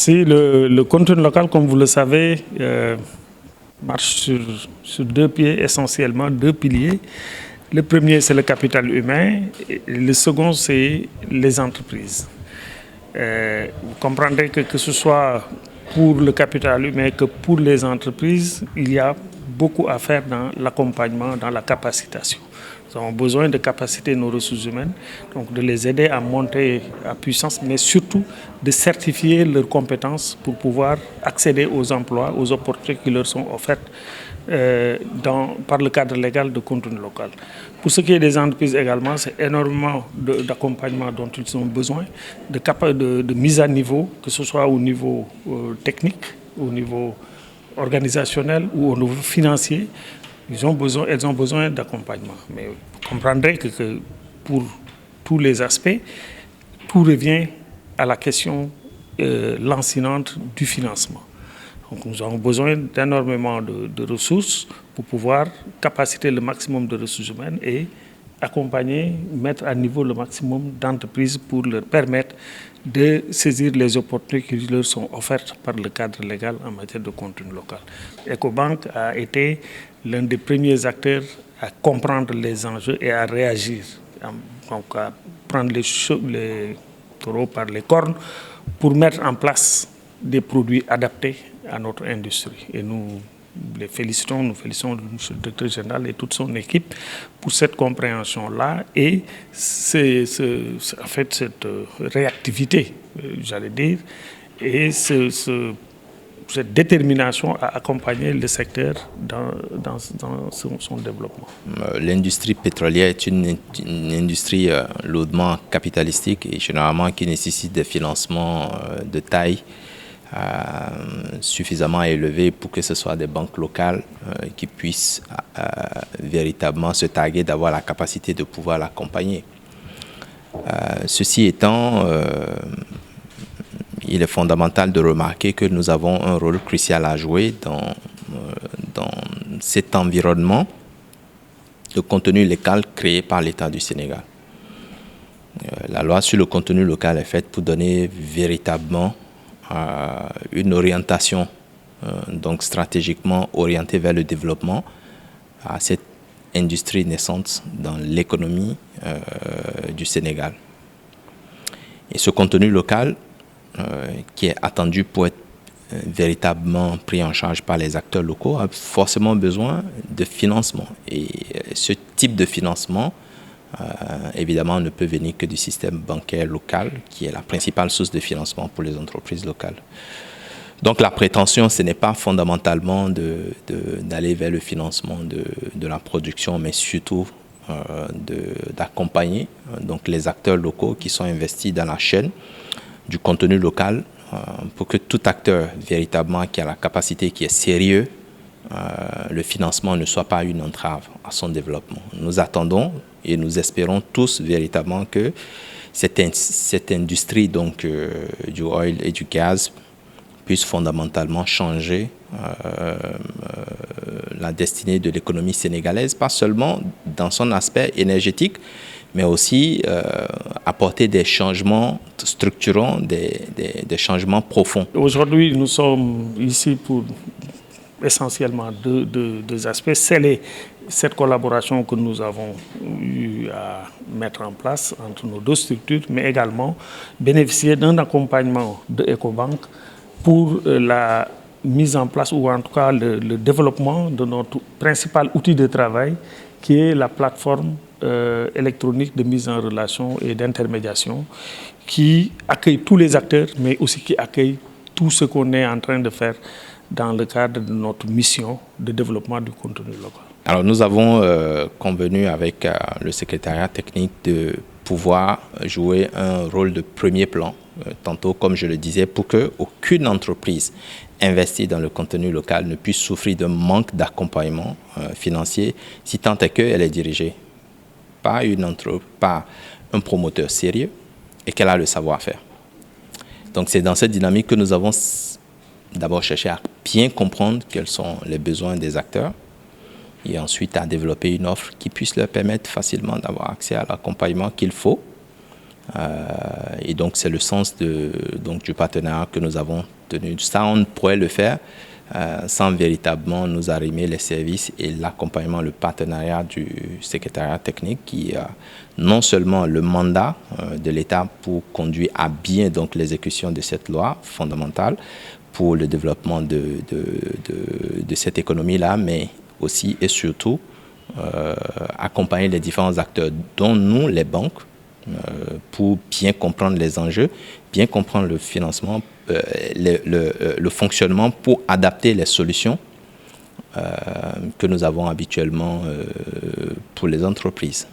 Merci. Le contenu local, comme vous le savez, marche sur deux pieds, essentiellement deux piliers. Le premier, c'est le capital humain. Et le second, c'est les entreprises. Vous comprendrez que ce soit pour le capital humain que pour les entreprises, il y a beaucoup à faire dans l'accompagnement, dans la capacitation. Nous avons besoin de capaciter nos ressources humaines, donc de les aider à monter à puissance, mais surtout de certifier leurs compétences pour pouvoir accéder aux emplois, aux opportunités qui leur sont offertes par le cadre légal de contenu local. Pour ce qui est des entreprises également, c'est énormément d'accompagnement dont ils ont besoin, de mise à niveau, que ce soit au niveau technique, au niveau organisationnel ou au niveau financier. Elles ont besoin d'accompagnement. Mais vous comprendrez que pour tous les aspects, tout revient à la question lancinante du financement. Donc nous avons besoin d'énormément de ressources pour pouvoir capaciter le maximum de ressources humaines et accompagner, mettre à niveau le maximum d'entreprises pour leur permettre de saisir les opportunités qui leur sont offertes par le cadre légal en matière de contenu local. Ecobank a été l'un des premiers acteurs à comprendre les enjeux et à réagir, donc à prendre les taureaux par les cornes pour mettre en place des produits adaptés à notre industrie. Et nous félicitons M. le directeur général et toute son équipe pour cette compréhension-là et en fait, cette réactivité, j'allais dire, et cette détermination à accompagner le secteur dans son développement. L'industrie pétrolière est une industrie lourdement capitalistique et généralement qui nécessite des financements de taille suffisamment élevé pour que ce soit des banques locales qui puissent véritablement se targuer d'avoir la capacité de pouvoir l'accompagner. Ceci étant, il est fondamental de remarquer que nous avons un rôle crucial à jouer dans cet environnement de contenu local créé par l'État du Sénégal. La loi sur le contenu local est faite pour donner véritablement une orientation donc stratégiquement orientée vers le développement à cette industrie naissante dans l'économie du Sénégal. Et ce contenu local qui est attendu pour être véritablement pris en charge par les acteurs locaux a forcément besoin de financement. Et ce type de financement évidemment, ne peut venir que du système bancaire local, qui est la principale source de financement pour les entreprises locales. Donc la prétention, ce n'est pas fondamentalement d'aller vers le financement de la production, mais surtout d'accompagner donc les acteurs locaux qui sont investis dans la chaîne du contenu local pour que tout acteur véritablement qui a la capacité, qui est sérieux, le financement ne soit pas une entrave à son développement. Nous attendons et nous espérons tous véritablement que cette industrie donc, du oil et du gaz puisse fondamentalement changer la destinée de l'économie sénégalaise, pas seulement dans son aspect énergétique, mais aussi apporter des changements structurants, des changements profonds. Aujourd'hui, nous sommes ici pour essentiellement deux aspects. C'est cette collaboration que nous avons eu à mettre en place entre nos deux structures, mais également bénéficier d'un accompagnement de Ecobank pour la mise en place, ou en tout cas le développement de notre principal outil de travail, qui est la plateforme électronique de mise en relation et d'intermédiation, qui accueille tous les acteurs, mais aussi qui accueille tout ce qu'on est en train de faire dans le cadre de notre mission de développement du contenu local. Alors nous avons convenu avec le secrétariat technique de pouvoir jouer un rôle de premier plan, tantôt comme je le disais, pour qu'aucune entreprise investie dans le contenu local ne puisse souffrir d'un manque d'accompagnement financier, si tant est qu'elle est dirigée par un promoteur sérieux et qu'elle a le savoir-faire. Donc c'est dans cette dynamique que nous avons d'abord cherché à bien comprendre quels sont les besoins des acteurs et ensuite à développer une offre qui puisse leur permettre facilement d'avoir accès à l'accompagnement qu'il faut Et donc, c'est le sens du partenariat que nous avons tenu. Ça, on ne pourrait le faire sans véritablement nous arrimer les services et l'accompagnement, le partenariat du secrétariat technique qui a non seulement le mandat de l'État pour conduire à bien donc l'exécution de cette loi fondamentale pour le développement de cette économie-là, mais aussi et surtout accompagner les différents acteurs, dont nous, les banques, pour bien comprendre les enjeux, bien comprendre le financement, le fonctionnement pour adapter les solutions que nous avons habituellement pour les entreprises.